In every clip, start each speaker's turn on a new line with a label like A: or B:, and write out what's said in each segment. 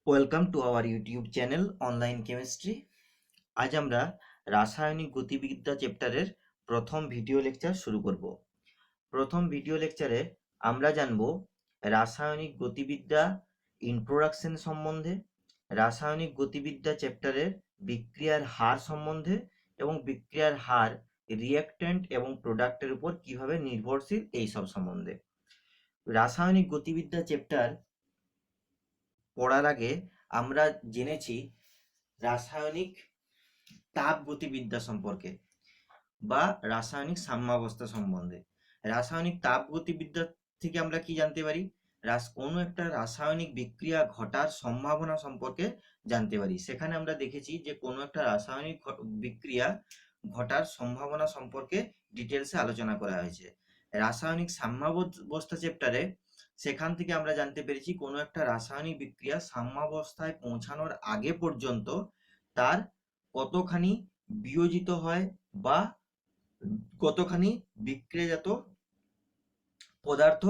A: Welcome to our YouTube channel online chemistry. আজ আমরা রাসায়নিক গতিবিদ্যা চ্যাপ্টারের প্রথম ভিডিও লেকচার শুরু করব। প্রথম ভিডিও লেকচারে আমরা জানব রাসায়নিক গতিবিদ্যা ইন্ট্রোডাকশন সম্বন্ধে, রাসায়নিক গতিবিদ্যা চ্যাপ্টারের বিক্রিয়ার হার সম্বন্ধে এবং বিক্রিয়ার হার রিঅ্যাকট্যান্ট এবং প্রোডাক্টের উপর কিভাবে নির্ভরশীল এই সব সম্বন্ধে। রাসায়নিক গতিবিদ্যা চ্যাপ্টার পড়ার আগে আমরা জেনেছি রাসায়নিক তাপগতিবিদ্যা সম্পর্কে বা রাসায়নিক সাম্যাবস্থা সম্বন্ধে। রাসায়নিক তাপগতিবিদ্যা থেকে আমরা কি জানতে পারি? কোনো একটা রাসায়নিক বিক্রিয়া ঘটার সম্ভাবনা সম্পর্কে জানতে পারি। সেখানে আমরা দেখেছি যে কোনো একটা রাসায়নিক বিক্রিয়া ঘটার সম্ভাবনা সম্পর্কে ডিটেলসে আলোচনা করা হয়েছে। রাসায়নিক সাম্যাবস্থা চ্যাপ্টারে সেখান থেকে আমরা জানতে পেরেছি কোনো একটা রাসায়নিক বিক্রিয়া সাম্যাবস্থায় পৌঁছানোর আগে পর্যন্ত তার কতখানি বিয়োজিত হয় বা কতখানি বিক্রিয়াজাত পদার্থ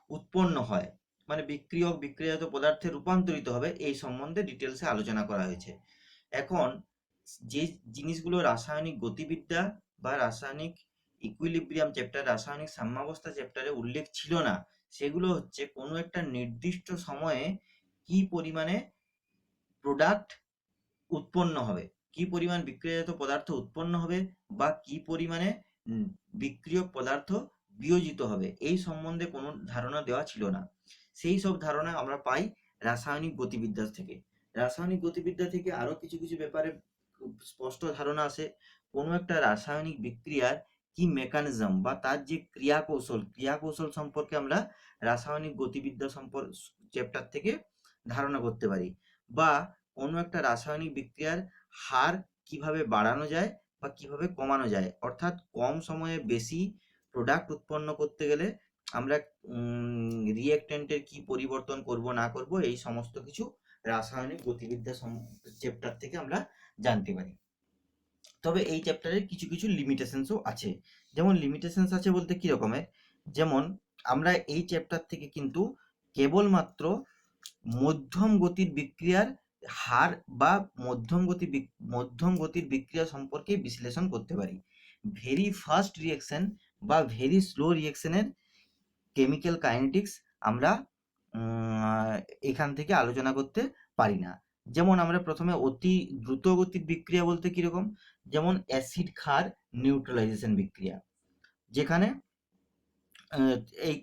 A: উৎপন্ন হয়, মানে বিক্রিয়ক বিক্রিয়াজাত পদার্থে রূপান্তরিত হবে, এই সম্বন্ধে ডিটেলসে আলোচনা করা হয়েছে। এখন যে জিনিসগুলো রাসায়নিক গতিবিদ্যা বা রাসায়নিক ইকুইলিব্রিয়াম চ্যাপ্টার, রাসায়নিক সাম্যাবস্থা চ্যাপ্টারে উল্লেখ ছিল না, সেগুলো হচ্ছে কোনো একটা নির্দিষ্ট সময়ে কি পরিমাণে প্রোডাক্ট উৎপন্ন হবে, কি পরিমাণ বিক্রিয়াজাত পদার্থ উৎপন্ন হবে বা কি পরিমাণে বিক্রিয়ক পদার্থ বিয়োজিত হবে, এই সম্বন্ধে কোনো ধারণা দেওয়া ছিল না। সেই সব ধারণা আমরা পাই রাসায়নিক গতিবিদ্যা থেকে। রাসায়নিক গতিবিদ্যা থেকে আরো কিছু কিছু ব্যাপারে স্পষ্ট ধারণা আসে। কোনো একটা রাসায়নিক বিক্রিয়ার কি মেকানিজম বা তার যে ক্রিয়াকৌশল সম্পর্কে আমরা রাসায়নিক গতিবিদ্যা চ্যাপ্টার থেকে ধারণা করতে পারি। বা কোনো একটা রাসায়নিক বিক্রিয়ার হার কিভাবে বাড়ানো যায় বা কিভাবে কমানো যায়, অর্থাৎ কম সময়ে বেশি প্রোডাক্ট উৎপন্ন করতে গেলে আমরা রিঅ্যাকট্যান্টের কি পরিবর্তন করব না করব, এই সমস্ত কিছু রাসায়নিক গতিবিদ্যা চ্যাপ্টার থেকে আমরা জানতে পারি। তবে এই চ্যাপ্টারের কিছু কিছু লিমিটেশনসও আছে। যেমন লিমিটেশনস আছে বলতে কি রকমের, যেমন আমরা এই চ্যাপ্টার থেকে কিন্তু কেবলমাত্র মধ্যম গতির বিক্রিয়ার হার বা মধ্যম গতির বিক্রিয়া সম্পর্কে বিশ্লেষণ করতে পারি। ভেরি ফাস্ট রিঅ্যাকশন বা ভেরি স্লো রিঅ্যাকশনের কেমিক্যাল কাইনেটিক্স আমরা এখান থেকে আলোচনা করতে পারি না। যেমন আমরা প্রথমে অতি দ্রুত গতির বিক্রিয়া বলতে কিরকম, যেমন অ্যাসিড ক্ষার নিউট্রালাইজেশন বিক্রিয়া, যেখানে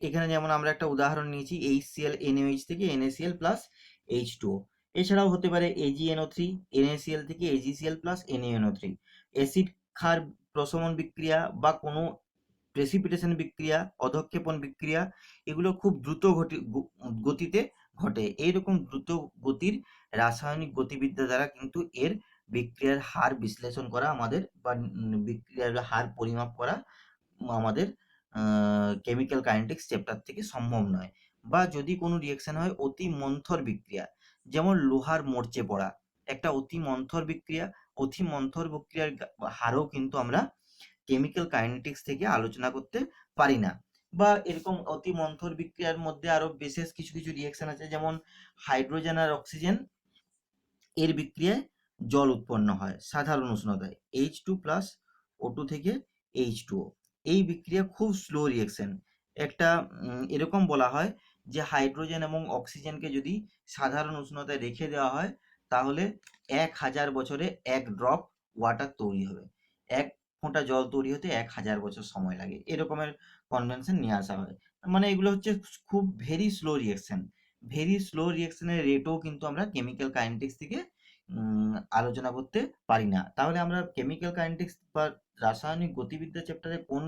A: এখানে যেমন আমরা একটা উদাহরণ নিয়েছি HCl NaOH থেকে NaCl প্লাস H2O। এছাড়াও হতে পারে AgNO3 NaCl থেকে AgCl প্লাস NaNO3। অ্যাসিড ক্ষার প্রশমন বিক্রিয়া বা কোনো প্রেসিপিটেশন বিক্রিয়া, অধঃক্ষেপণ বিক্রিয়া, এগুলো খুব দ্রুত গতিতে ঘটে। এইরকম দ্রুত গতির রাসায়নিক গতিবিদ্যা দ্বারা কিন্তু এর বিক্রিয়ার হার বিশ্লেষণ করা আমাদের বা বিক্রিয়ার হার পরিমাপ করা আমাদের কেমিক্যাল কাইনেটিক্স চ্যাপ্টার থেকে সম্ভব নয়। বা যদি কোনো রিঅ্যাকশন হয় অতি মন্থর বিক্রিয়া, যেমন লোহার মরচে পড়া, একটা অতি মন্থর বিক্রিয়া, অতি মন্থর বিক্রিয়ার হারও কিন্তু আমরা কেমিক্যাল কাইনেটিক্স থেকে আলোচনা করতে পারি না। বা এরকম অতি মন্থর বিক্রিয়ার মধ্যে আরো বিশেষ কিছু কিছু রিঅ্যাকশন আছে, যেমন হাইড্রোজেন আর অক্সিজেন এর বিক্রিয়ায় জল উৎপন্ন হয় সাধারণ উষ্ণতায়, H2+O2 থেকে H2O। এই বিক্রিয়া খুব স্লো রিঅ্যাকশন। একটা এরকম বলা হয় যে হাইড্রোজেন এবং অক্সিজেনকে যদি সাধারণ উষ্ণতায় রেখে দেওয়া হয় তাহলে 1000 বছরে 1 ড্রপ ওয়াটার তৈরি হবে, 1 ফোঁটা জল তৈরি হতে 1000 বছর সময় লাগে, এরকমের কনভেনশন নিয়ে আসা হয়। মানে এগুলো হচ্ছে খুব very slow reaction. Very slow রিঅ্যাকশনের রেটও কিন্তু আমরা কেমিক্যাল কাইনেটিক্স থেকে আলোচনা করতে পারি না। তাহলে আমরা কেমিক্যাল কাইনেটিক্স বা রাসায়নিক গতিবিদ্যা চ্যাপ্টারে কোন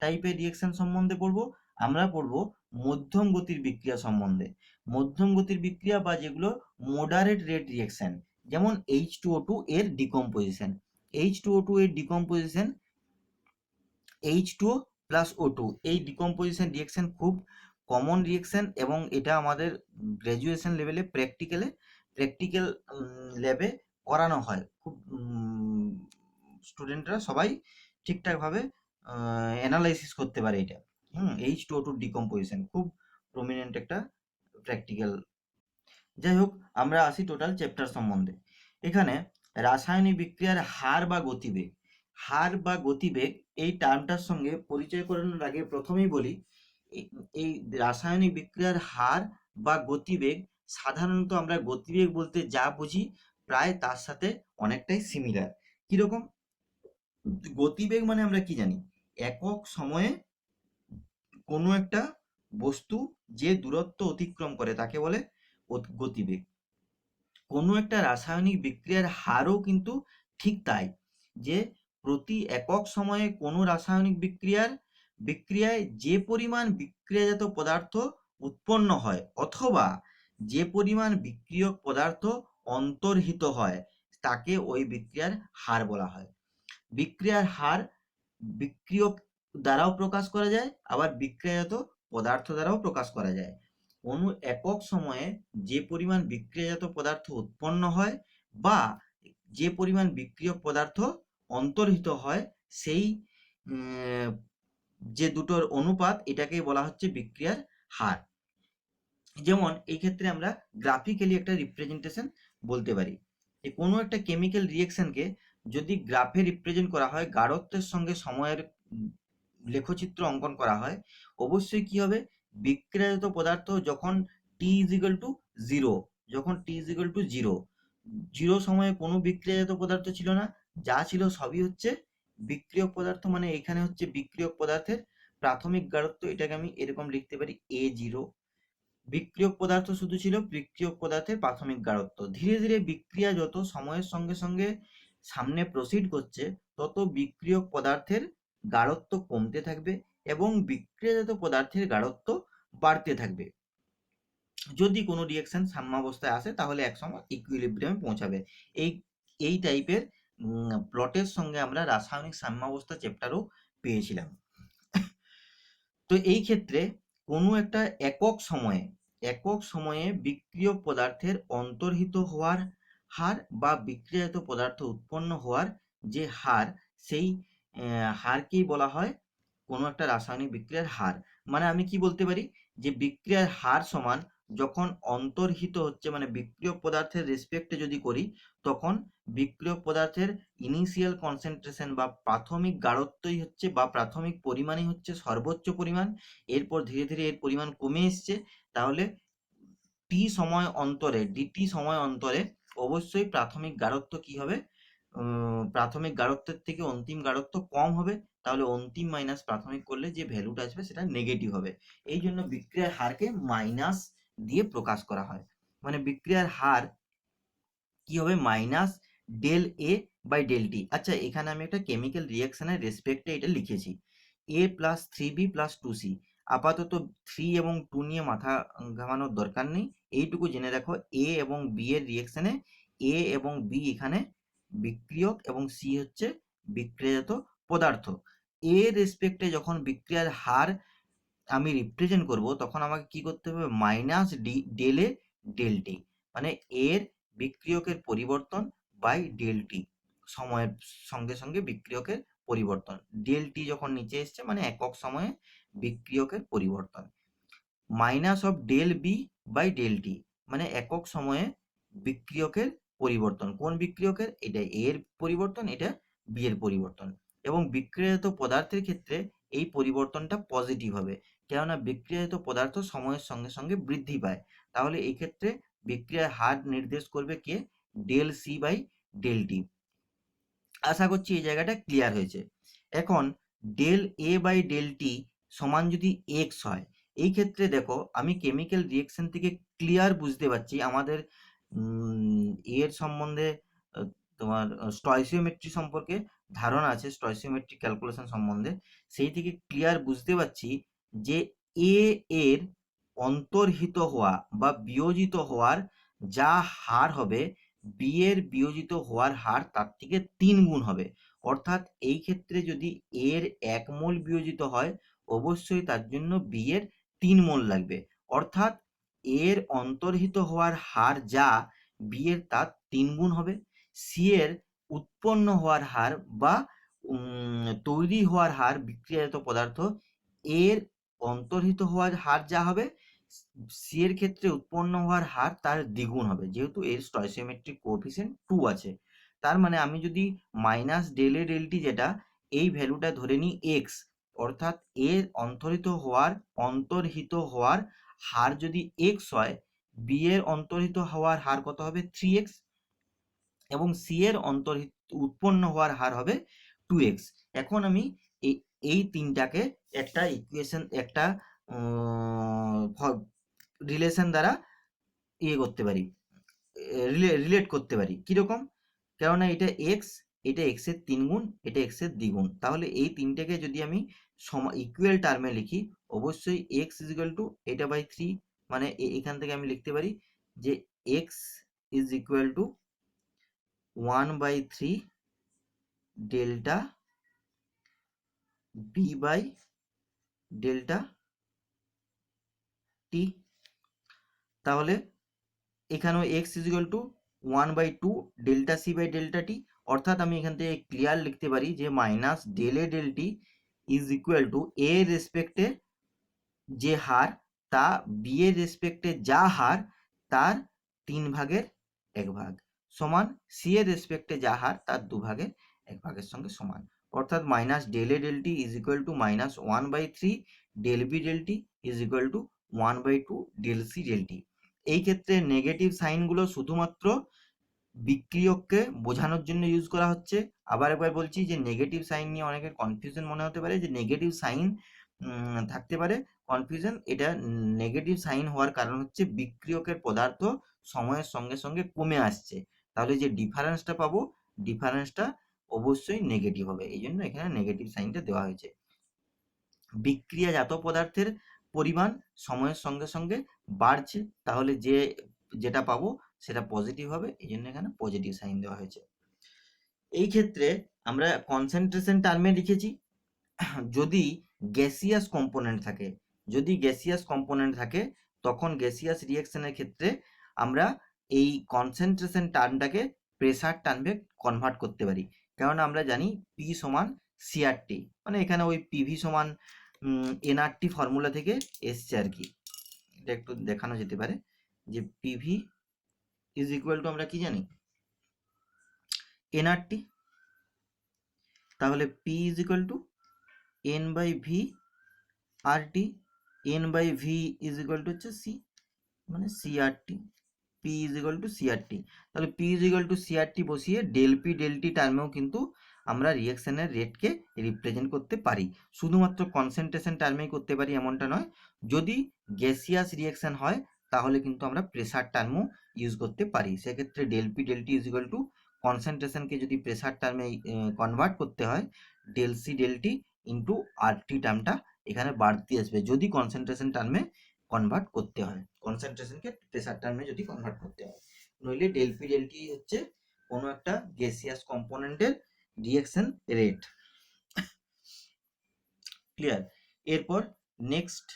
A: টাইপের রিঅ্যাকশন সম্বন্ধে পড়বো? আমরা পড়বো মধ্যম গতির বিক্রিয়া সম্বন্ধে। মধ্যম গতির বিক্রিয়া বা যেগুলো মডারেট রেট রিঅ্যাকশন, যেমন H2O2 এর ডিকম্পোজিশন। H2O2 এর ডিকম্পোজিশন H2O প্লাস O2, এই ডিকম্পোজিশন রিঅ্যাকশন খুব কমন রিঅ্যাকশন এবং এটা আমাদের গ্র্যাজুয়েশন লেভেলে প্র্যাকটিক্যাল ল্যাবে করানো হয়। খুব স্টুডেন্টরা সবাই ঠিকঠাকভাবে অ্যানালাইসিস করতে পারে এটা। H2O2 ডিকম্পোজিশন খুব প্রমিনেন্ট একটা প্র্যাকটিক্যাল। যাই হোক, আমরা আসি টোটাল চ্যাপ্টার সম্বন্ধে। এখানে রাসায়নিক বিক্রিয়ার হার বা গতিবেগ, হার বা গতিবেগ এই টার্মটার সঙ্গে পরিচয় করানোর আগে প্রথমেই বলি, এই রাসায়নিক বিক্রিয়ার হার বা গতিবেগ সাধারণত আমরা গতিবেগ বলতে যা বুঝি প্রায় তার সাথে অনেকটাই সিমিলার। কিরকম? গতিবেগ মানে আমরা কি জানি? একক সময়ে কোনো একটা বস্তু যে দূরত্ব অতিক্রম করে তাকে বলে গতিবেগ। কোনো একটা রাসায়নিক বিক্রিয়ার হারও কিন্তু ঠিক তাই, যে প্রতি একক সময়ে কোনো রাসায়নিক বিক্রিয়ায় যে পরিমাণ বিক্রিয়াজাত পদার্থ উৎপন্ন হয় অথবা যে পরিমাণ বিক্রিয়ক পদার্থ অন্তর্হিত হয় তাকে ওই বিক্রিয়ার হার বলা হয়। বিক্রিয়ার হার বিক্রিয়ক দ্বারাও প্রকাশ করা যায়, আবার বিক্রিয়াজাত পদার্থ দ্বারাও প্রকাশ করা যায়। কোনো একক সময়ে যে পরিমাণ বিক্রিয়াজাত পদার্থ উৎপন্ন হয় বা যে পরিমাণ বিক্রিয়ক পদার্থ অন্তর্হিত হয়, সেই যে দুটোর অনুপাত, এটাকেই বলা হচ্ছে বিক্রিয়ার হার। যেমন এই ক্ষেত্রে আমরা গ্রাফিক্যালি একটা রিপ্রেজেন্টেশন বলতে পারি, যে কোনো একটা কেমিক্যাল রিয়েকশনকে যদি গ্রাফে রিপ্রেজেন্ট করা হয়, গাঢ়ত্বের সঙ্গে সময়ের লেখচিত্র অঙ্কন করা হয়, অবশ্যই কি হবে? বিক্রিয়াজাত পদার্থ যখন T is equal to zero, যখন T is equal to zero, zero সময়ে কোনো বিক্রিয়াজাত পদার্থ ছিল না, যা ছিল সবই হচ্ছে বিক্রিয়ক পদার্থ। মানে এখানে হচ্ছে বিক্রিয়ক পদার্থের প্রাথমিক গাঢ়ত্ব, এটাকে আমি এরকম লিখতে পারি A0। বিক্রিয়ক পদার্থ শুধু ছিল বিক্রিয়ক পদার্থের প্রাথমিক গাঢ়ত্ব। ধীরে ধীরে বিক্রিয়া যত সময়ের সঙ্গে সঙ্গে সামনে প্রসিড করছে, তত বিক্রিয়ক পদার্থের গাঢ়ত্ব কমতে থাকবে এবং বিক্রিয়াজাত পদার্থের গাঢ়ত্ব বাড়তে থাকবে। যদি কোনো রিয়েকশন সাম্যাবস্থায় আসে তাহলে একসময় ইকুইলিব্রিয়ামে পৌঁছাবে। এই টাইপের প্লটের সঙ্গে আমরা রাসায়নিক সাম্যাবস্থা চ্যাপ্টারও পেয়েছিলাম। তো এই ক্ষেত্রে কোনো একটা একক সময়ে বিক্রিয়ক পদার্থের অন্তর্হিত হওয়ার হার বা বিক্রিয়াজাত পদার্থ উৎপন্ন হওয়ার যে হার, সেই হারকেই বলা হয় কোনো একটা রাসায়নিক বিক্রিয়ার হার। মানে আমি কি বলতে পারি, যে বিক্রিয়ার হার সমান যখন অন্তর্হিত হচ্ছে, মানে বিক্রিয়ক পদার্থের রেসপেক্টে যদি করি, তখন বিক্রিয়ক পদার্থের ইনিশিয়াল কনসেন্ট্রেশন বা প্রাথমিক গাঢ়ত্বই হচ্ছে বা প্রাথমিক পরিমাণই হচ্ছে সর্বোচ্চ পরিমাণ। এরপর ধীরে ধীরে এর পরিমাণ কমে এসছে, তাহলে টি সময় অন্তরে, ডিটি সময় অন্তরে অবশ্যই প্রাথমিক গাঢ়ত্ব কি হবে? প্রাথমিক গাঢ়ত্বের থেকে অন্তিম গাঢ়ত্ব কম হবে। তাহলে অন্তিম মাইনাস প্রাথমিক করলে যে ভ্যালুটা আসবে সেটা নেগেটিভ হবে। এই জন্য বিক্রিয়ার হারকে মাইনাস দিয়ে প্রকাশ করা হয়। মানে বিক্রিয়ার হার কি হবে? Minus del A by del T. আচ্ছা, এখানে আমি একটা কেমিক্যাল রিয়াকশনের রেসপেক্টে এটা লিখেছি, এ প্লাস 3b প্লাস 2c। আপাতত 3 এবং 2 নিয়ে মাথা ঘামানোর দরকার নেই, এইটুকু জেনে রাখো এ এবং বি এর রিয়াকশনে এ এবং বি এখানে বিক্রিয়ক এবং সি হচ্ছে বিক্রিয়াজাত পদার্থ। এর রেসপেক্টে যখন বিক্রিয়ার হার আমি রিপ্রেজেন্ট করব, তখন আমাকে কি করতে হবে? Minus del A del T, মানে এর বিক্রিয়কের পরিবর্তন বাই ডেল টি, সময়ের সঙ্গে সঙ্গে বিক্রিয়কের পরিবর্তন। ডেল টি যখন নিচে এসছে মানে একক সময়ে বিক্রিয়কের পরিবর্তন। Minus of del B by del T, মানে একক সময়ে বিক্রিয়কের পরিবর্তন। কোন বিক্রিয়কের? এটা এর পরিবর্তন, এটা বি এর পরিবর্তন। এবং বিক্রিয়াজাত পদার্থের ক্ষেত্রে এই পরিবর্তনটা পজিটিভ হবে, কেননা বিক্রিয়াজাত পদার্থ সময়ের সঙ্গে সঙ্গে বৃদ্ধি পায়। তাহলে এই ক্ষেত্রে বিক্রিয়ার হার নির্দেশ করবে কে? Del C by del T. আশা করছি এই জায়গাটা ক্লিয়ার হয়েছে। এখন del A by del T সমান যদি এক্স হয়, এই ক্ষেত্রে দেখো আমি কেমিক্যাল রিয়েকশন থেকে ক্লিয়ার বুঝতে পারছি, আমাদের এর সম্বন্ধে তোমার স্টয়সিওমেট্রি সম্পর্কে ধারণা আছে, স্টয়সিওমেট্রি ক্যালকুলেশন সম্বন্ধে, সেই থেকে ক্লিয়ার বুঝতে পারছি যে এ এর অন্তর্হিত হওয়া বা বিয়োজিত হওয়ার যা হার হবে, বি এর বিয়োজিত হওয়ার হার তার থেকে 3 গুণ হবে। অর্থাৎ এই ক্ষেত্রে যদি এর 1 মোল বিয়োজিত হয়, অবশ্যই তার জন্য বি এর 3 মোল লাগবে। অর্থাৎ এর অন্তর্হিত হওয়ার হার যা, বি এর তার 3 গুণ হবে। সি এর উৎপন্ন হওয়ার হার বা তৈরি হওয়ার হার, বিক্রিয়াজাত পদার্থ এর অন্তর্হিত হওয়ার হার যা হবে, সি এর ক্ষেত্রে উৎপন্ন হওয়ার হার তার দ্বিগুণ হবে, যেহেতু এর স্টয়চিওমেট্রিক কোএফিসিয়েন্ট 2 আছে। তার মানে আমি যদি minus del A del T, যেটা এই ভ্যালুটা ধরে নিই এক্স, অর্থাৎ এর অন্তর্হিত হওয়ার হার যদি এক্স হয়, বি এর অন্তর্হিত হওয়ার হার কত হবে 3x, এবং সি এর উৎপন্ন হওয়ার হার হবে 2x। এখন আমি এই তিনটাকে একটা ইকুয়েশন, একটা রিলেশন দ্বারা করতে পারি, রিলেট করতে পারি। কিরকম? কেননা এটা এক্স, এটা এক্স এর 3 গুণ, এটা এক্স এর দ্বিগুণ। তাহলে এই তিনটাকে যদি আমি ইকুয়াল টার্মে লিখি, অবশ্যই এক্স ইজ ইকুয়াল টু এটা বাই 3, মানে এখান থেকে আমি লিখতে পারি যে X is equal to 1/3 delta B by delta T. তাহলে এখানেও X is equal to 1/2 delta C by delta T, অর্থাৎ আমি এখান থেকে ক্লিয়ার লিখতে পারি যে minus del A del T is equal to A রেসপেক্টে যে হার তা বি এর রেসপেক্টে যা হার তার 3 ভাগের 1 ভাগ, সমান সি এর রেসপেক্টে যা হার তার 2 ভাগের 1 ভাগের সঙ্গে সমান। অর্থাৎ minus del A del T is equal to minus 1/3 del B del T is equal to 1/2 del C del T. এই ক্ষেত্রে নেগেটিভ সাইনগুলো শুধুমাত্র বিক্রিয়ককে বোঝানোর জন্য ইউজ করা হচ্ছে। আবার একবার বলছি যে নেগেটিভ সাইন নিয়ে অনেকের কনফিউশন মনে হতে পারে, যে নেগেটিভ সাইন থাকতে পারে কনফিউশন। এটা নেগেটিভ সাইন হওয়ার কারণ হচ্ছে বিক্রিয়কের পদার্থ সময়ের সঙ্গে সঙ্গে কমে আসছে, তাহলে যে ডিফারেন্সটা পাবো, ডিফারেন্সটা অবশ্যই নেগেটিভ হবে, এই জন্য এখানে নেগেটিভ সাইনটা দেওয়া হয়েছে। বিক্রিয়াজাত পদার্থের পরিমাণ সময়ের সঙ্গে সঙ্গে বাড়ছে, তাহলে যেটা পাবো সেটা পজিটিভ হবে, এই জন্য এখানে পজিটিভ সাইন দেওয়া হয়েছে। এই ক্ষেত্রে আমরা কনসেন্ট্রেশন টার্মে লিখেছি। যদি গ্যাসিয়াস কম্পোনেন্ট থাকে, তখন গ্যাসিয়াস রিঅ্যাকশনের ক্ষেত্রে আমরা এই কনসেন্ট্রেশন টার্মটাকে প্রেসার টার্মে কনভার্ট করতে পারি। কারণ আমরা জানি পি সমান সিআরটি, মানে এখানে ওই পিভি সমান এনআরটি ফর্মুলা থেকে এসছে আর কি। এটা একটু দেখানো যেতে পারে যে পিভি ইজ ইকুয়াল টু, আমরা কি জানি, এনআরটি। তাহলে P is equal to N by V R T, N by V is equal to হচ্ছে সি, মানে CRT, P is equal to CRT. তাহলে P is equal to CRT বসিয়ে del P del T টার্মেও কিন্তু আমরা রিঅ্যাকশনের রেটকে represent করতে পারি। শুধুমাত্র কনসেন্ট্রেশন টার্মেই করতে পারি এমনটা নয়, যদি গ্যাসিয়াস রিঅ্যাকশন হয় তাহলে কিন্তু আমরা প্রেসার টার্মও ইউজ করতে পারি। সেক্ষেত্রে del P del T is equal to কনসেন্ট্রেশনকে যদি প্রেসার টার্মে কনভার্ট করতে হয়, del C del T into R T টার্মটা এখানে বাড়তি আসবে, যদি কনসেন্ট্রেশন টার্মে কনভার্ট করতে হয়, কনসেন্ট্রেশনকে প্রেসার টার্মে যদি কনভার্ট করতে হয়। নইলে ডেল পি ডেল টি হচ্ছে কোনো একটা গ্যাসিয়াস কম্পোনেন্টের রিঅ্যাকশন রেট। ক্লিয়ার? এরপর নেক্সট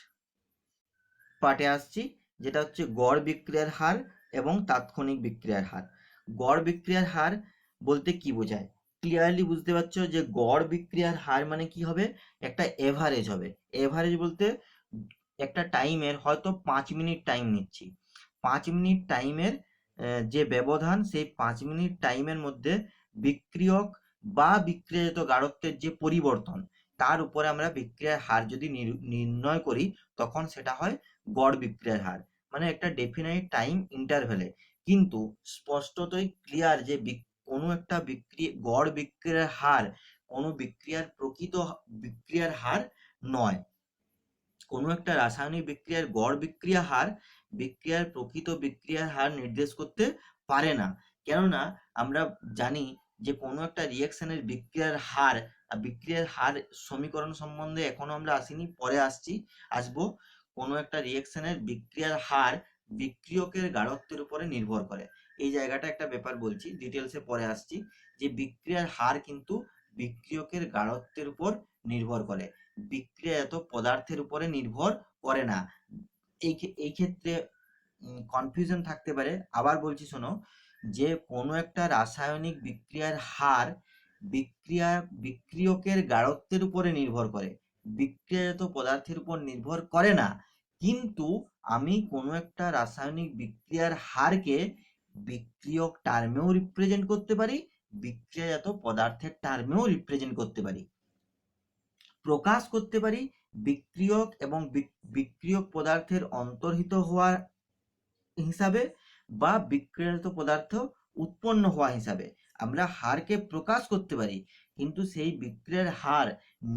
A: পার্টে আসছি, যেটা হচ্ছে গড় বিক্রিয়ার হার এবং তাৎক্ষণিক বিক্রিয়ার হার। গড় বিক্রিয়ার হার বলতে কি বোঝায়? ক্লিয়ারলি বুঝতে পারছো যে গড় বিক্রিয়ার হার মানে কি হবে, একটা এভারেজ হবে। এভারেজ বলতে একটা টাইমের হয়তো 5 মিনিট টাইম নিচ্ছি, 5 মিনিট টাইমের যে ব্যবধান, সেই 5 মিনিট টাইমের মধ্যে বিক্রিয়ক বা বিক্রিয়াজাত গাঢ়ত্বের যে পরিবর্তন, তার উপরে আমরা বিক্রিয়ার হার যদি নির্ণয় করি, তখন সেটা হয় গড় বিক্রিয়ার হার, মানে একটা ডেফিনাইট টাইম ইন্টারভ্যালে। কিন্তু স্পষ্টতই ক্লিয়ার যে কোনো একটা গড় বিক্রিয়ার হার কোনো বিক্রিয়ার প্রকৃত বিক্রিয়ার হার নয়। কোনো একটা রাসায়নিক বিক্রিয়ার গড় বিক্রিয়া হার বিক্রিয়ার প্রকৃত বিক্রিয়ার হার নির্দেশ করতে পারে না। কেননা আমরা জানি যে কোনো একটা রিঅ্যাকশনের বিক্রিয়ার হার সমীকরণ সম্বন্ধে এখনো আমরা আসিনি, পরে আসবো। কোনো একটা রিঅ্যাকশনের বিক্রিয়ার হার বিক্রিয়কের গাঢ়ত্বের উপরে নির্ভর করে। এই জায়গাটা একটা ব্যাপার বলছি, ডিটেলসে পরে আসছি, যে বিক্রিয়ার হার কিন্তু বিক্রিয়কের গাঢ়ত্বের উপর নির্ভর করে, বিক্রিয়াজাত পদার্থের উপরে নির্ভর করে না। এই ক্ষেত্রে কনফিউশন থাকতে পারে। আবার বলছি শোনো, যে কোনো একটা রাসায়নিক বিক্রিয়ার হার বিক্রিয়কের গাঢ়ত্বের উপরে নির্ভর করে, বিক্রিয়াজাত পদার্থের উপর নির্ভর করে না। কিন্তু আমি কোনো একটা রাসায়নিক বিক্রিয়ার হারকে বিক্রিয়ক টার্মেও রিপ্রেজেন্ট করতে পারি, বিক্রিয়াজাত পদার্থের টার্মেও রিপ্রেজেন্ট করতে পারি, প্রকাশ করতে পারি বিক্রিয়ক এবং বিক্রিয়ক পদার্থের অন্তর্হিত হওয়ার হিসাবে বা বিক্রিয়াজাত পদার্থ উৎপন্ন হওয়া হিসাবে আমরা হারকে প্রকাশ করতে পারি। কিন্তু সেই বিক্রিয়ার হার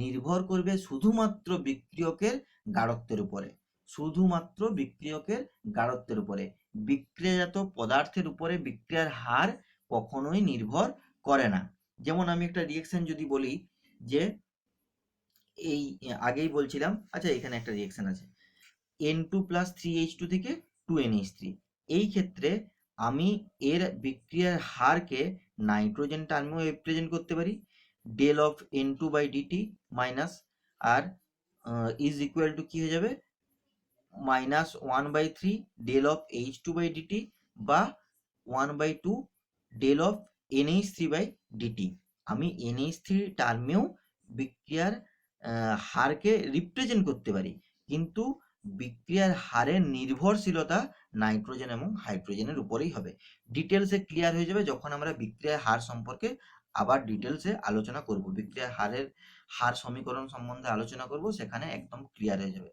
A: নির্ভর করবে শুধুমাত্র বিক্রিয়কের গাঢ়ত্বের উপরে, শুধুমাত্র বিক্রিয়কের গাঢ়ত্বের উপরে। বিক্রিয়াজাত পদার্থের উপরে বিক্রিয়ার হার কখনোই নির্ভর করে না। যেমন আমি একটা রিয়েকশন যদি বলি যে এই আগেই বলছিলাম, আচ্ছা এখানে একটা রিয়েকশন আছে N2 প্লাস 3H2 থেকে 2NH3। এই ক্ষেত্রে আমি এর বিক্রিয়ার হারকে নাইট্রোজেন টার্মেও রিপ্রেজেন্ট করতে পারি, del of N2 by d t minus R is equal to কি হয়ে যাবে -1/3 del of H2 by DT বা 1/2 del of NH3 by DT. আমি NH3 টার্মেও বিক্রিয়ার হারকে রিপ্রেজেন্ট করতে পারি, কিন্তু বিক্রিয়ার হারের নির্ভরশীলতা নাইট্রোজেন এবং হাইড্রোজেনের উপরেই হবে। ডিটেলসে ক্লিয়ার হয়ে যাবে যখন আমরা বিক্রিয়ার হার সম্পর্কে আবার ডিটেলসে আলোচনা করব, বিক্রিয়ার হার সমীকরণ সম্বন্ধে আলোচনা করব, সেখানে একদম ক্লিয়ার হয়ে যাবে।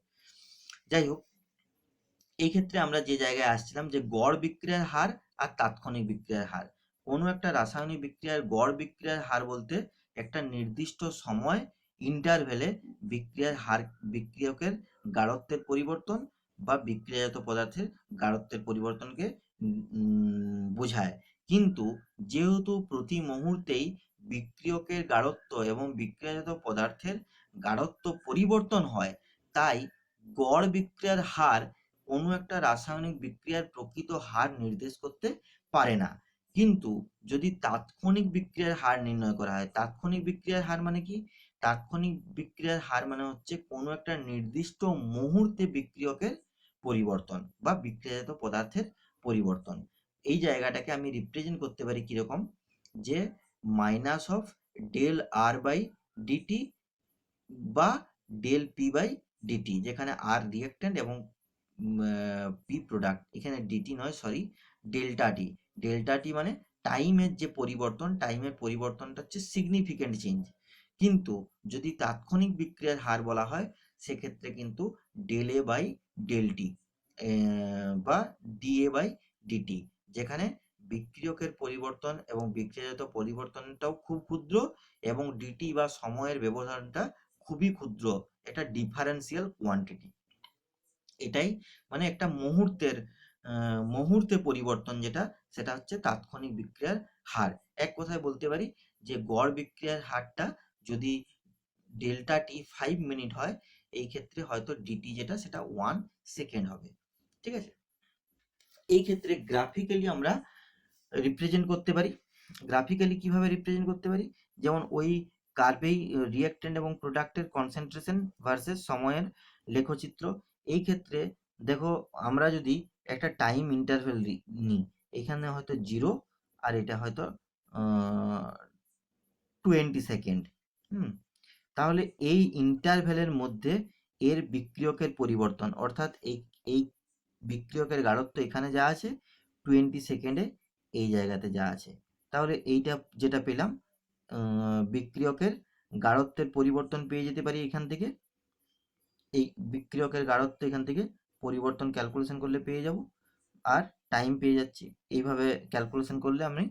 A: যাই হোক, এই ক্ষেত্রে আমরা যে জায়গায় আসছিলাম যে গড় বিক্রিয়ার হার আর তাৎক্ষণিক বিক্রিয়ার হার। কোনো একটা রাসায়নিক বিক্রিয়ার গড় বিক্রিয়ার হার বলতে একটা নির্দিষ্ট সময় ইন্টারভেলে বিক্রিয়ার হার, বিক্রিয়কের গাঢ়ত্বের পরিবর্তন বা বিক্রিয়াজাত পদার্থের গাঢ়ত্বের পরিবর্তনকে বোঝায়। কিন্তু যেহেতু প্রতি মুহূর্তেই বিক্রিয়কের গাঢ়ত্ব এবং বিক্রিয়াজাত পদার্থের গাঢ়ত্ব পরিবর্তন হয়, তাই গড় বিক্রিয়ার হার কোনো একটা রাসায়নিক বিক্রিয়ার প্রকৃত হার নির্দেশ করতে পারে না। কিন্তু যদি তাৎক্ষণিক বিক্রিয়ার হার নির্ণয় করা হয়, তাৎক্ষণিক বিক্রিয়ার হার মানে কি? তাৎক্ষণিক বিক্রিয়ার হার মানে হচ্ছে কোনো একটা নির্দিষ্ট মুহূর্তে বিক্রিয়কের পরিবর্তন বা বিক্রিয়াজাত পদার্থের পরিবর্তন। এই জায়গাটাকে আমি রিপ্রেজেন্ট করতে পারি কিরকম, যে minus of del R by DT বা ডেল পি বাই ডিটি, যেখানে আর রিঅ্যাক্ট্যান্ট এবং পি প্রোডাক্ট, এখানে ডিটি নয় sorry delta T. Delta T মানে টাইমের যে পরিবর্তন, টাইমের পরিবর্তনটা হচ্ছে সিগনিফিক্যান্ট চেঞ্জ। কিন্তু যদি তাৎক্ষণিক বিক্রিয়ার হার বলা হয় সেক্ষেত্রে কিন্তু del A by del T বা ডিএ বাই ডিটি, যেখানে বিক্রিয়কের পরিবর্তন এবং বিক্রিয়াজাত পরিবর্তনটাও খুব ক্ষুদ্র এবং ডিটি বা সময়ের ব্যবধানটা খুবই ক্ষুদ্র, এটা ডিফারেন্সিয়াল কোয়ান্টিটি। এটাই মানে একটা মুহূর্তে পরিবর্তন যেটা, সেটা হচ্ছে তাৎক্ষণিক বিক্রিয়ার হার। এক কথায় বলতে পারি যে গড় বিক্রিয়ার হারটা যদি ডেল্টা টি 5 মিনিট হয়, এই ক্ষেত্রে হয়তো ডিটি যেটা সেটা 1 সেকেন্ড হবে। ঠিক আছে, এই ক্ষেত্রে গ্রাফিক্যালি আমরা রিপ্রেজেন্ট করতে পারি। গ্রাফিক্যালি কিভাবে রিপ্রেজেন্ট করতে পারি, যেমন ওই কার্ভেই রিঅ্যাক্ট্যান্ট এবং প্রোডাক্টের কনসেন্ট্রেশন ভার্সেস সময়ের লেখচিত্র। এই ক্ষেত্রে দেখো আমরা যদি একটা টাইম ইন্টারভেল নিই, এখানে হয়তো 0 আর এটা হয়তো 20 সেকেন্ড। তাহলে এই ইন্টারভেলের মধ্যে এর বিক্রিয়কের পরিবর্তন, অর্থাৎ এই বিক্রিয়কের গাঢ়ত্ব এখানে যা আছে 20 সেকেন্ডে এই জায়গাতে যা আছে, তাহলে এইটা যেটা পেলাম বিক্রিয়কের গাঢ়ত্বের পরিবর্তন পেয়ে যেতে পারি এখান থেকে। এই বিক্রিয়কের গাঢ়ত্ব এখান থেকে পরিবর্তন ক্যালকুলেশন করলে পেয়ে যাব, আর টাইম পেয়ে যাচ্ছি। এইভাবে ক্যালকুলেশন করলে আমি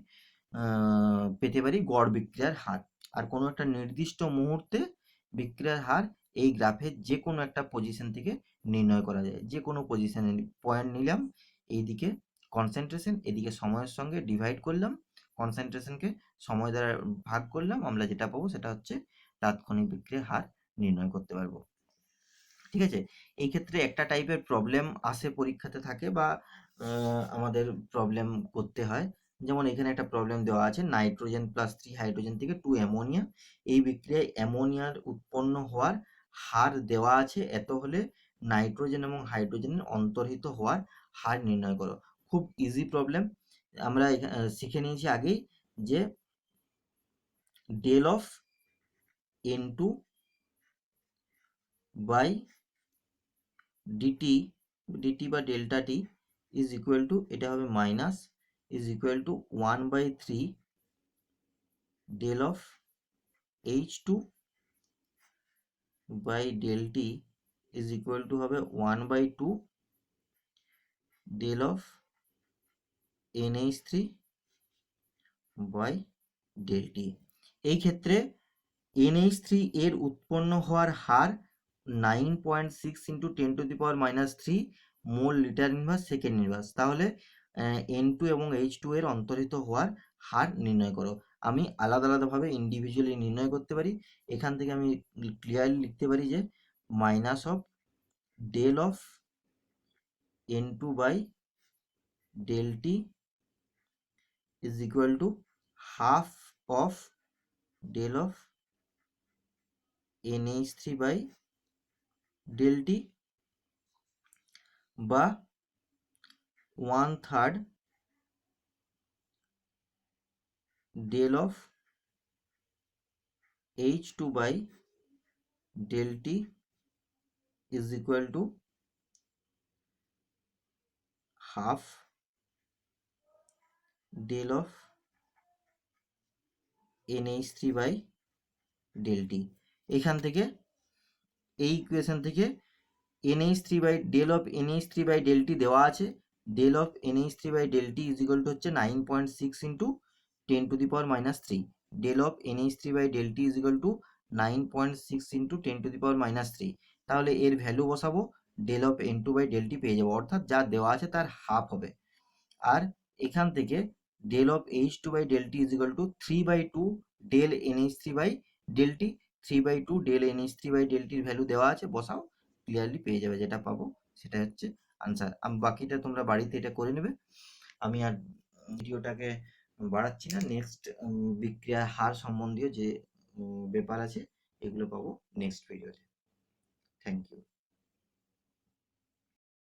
A: পেতে পারি গড় বিক্রিয়ার হার। আর কোনো একটা নির্দিষ্ট মুহূর্তে বিক্রিয়ার হার এই গ্রাফের যে কোনো একটা পজিশন থেকে নির্ণয় করা যায়। যে কোনো পজিশনে পয়েন্ট নিলাম, এইদিকে কনসেন্ট্রেশন, এদিকে সময়ের সঙ্গে ডিভাইড করলাম, কনসেন্ট্রেশনকে সময় দ্বারা ভাগ করলাম, আমরা যেটা পাবো সেটা হচ্ছে তাৎক্ষণিক বিক্রিয়ার হার নির্ণয় করতে পারবো। ঠিক আছে, এই ক্ষেত্রে একটা টাইপের প্রবলেম আসে পরীক্ষাতে থাকে বা আমাদের প্রবলেম করতে হয়। যেমন এখানে একটা প্রবলেম দেওয়া আছে, নাইট্রোজেন প্লাস 3 হাইড্রোজেন থেকে 2 অ্যামোনিয়া, এই বিক্রিয়ায় অ্যামোনিয়ার উৎপন্ন হওয়ার হার দেওয়া আছে এত হলে নাইট্রোজেন এবং হাইড্রোজেনের অন্তর্হিত হওয়ার হার নির্ণয় করো। খুব ইজি প্রবলেম, আমরা শিখে নিয়েছি আগেই যে del of N2 by DT বা delta T is equal to, এটা হবে minus, is equal to 1/3 del of H2 by del T is equal to হবে 1/2 del of NH3 by del T. এই ক্ষেত্রে NH3 এর উৎপন্ন হওয়ার হার 9.6 into 10⁻³ mole litre inverse second inverse. তাহলে N2 এবং H2 এর অন্তর্হিত হওয়ার হার নির্ণয় করো। আমি আলাদা আলাদাভাবে ইন্ডিভিজুয়ালি নির্ণয় করতে পারি। এখান থেকে আমি ক্লিয়ারলি লিখতে পারি যে minus of del of N2 by del T is equal to half of del of NH3 by del T বা 1/3 del of H2 by del T is equal to half del of NH3 by del T. এখান থেকে এই equation থেকে NH3 by del of NH3 by del T দেওয়া আছে। Del of NH3 by del T is equal to হচ্ছে 9.6 into 10⁻³ del of NH3 by del T is equal to 9.6 into 10⁻³। তাহলে এর value বসাবো, del of N2 by del t পেয়ে যাবো, অর্থাৎ যা দেওয়া আছে তার হাফ হবে। আর এখান থেকে del of H2 by del T is equal to 3/2 del NH3 by del t. 3/2 del NH3 by del টির ভ্যালু দেওয়া আছে, বসাও, ক্লিয়ারলি পেয়ে যাবে। যেটা পাবো সেটা হচ্ছে আনসার। বাকিটা তোমরা বাড়িতে এটা করে নেবে। আমি আর ভিডিওটাকে বাড়াচ্ছি না। নেক্সট বিক্রিয়ার হার সম্বন্ধীয় যে ব্যাপার আছে এগুলো পাবো নেক্সট ভিডিওতে।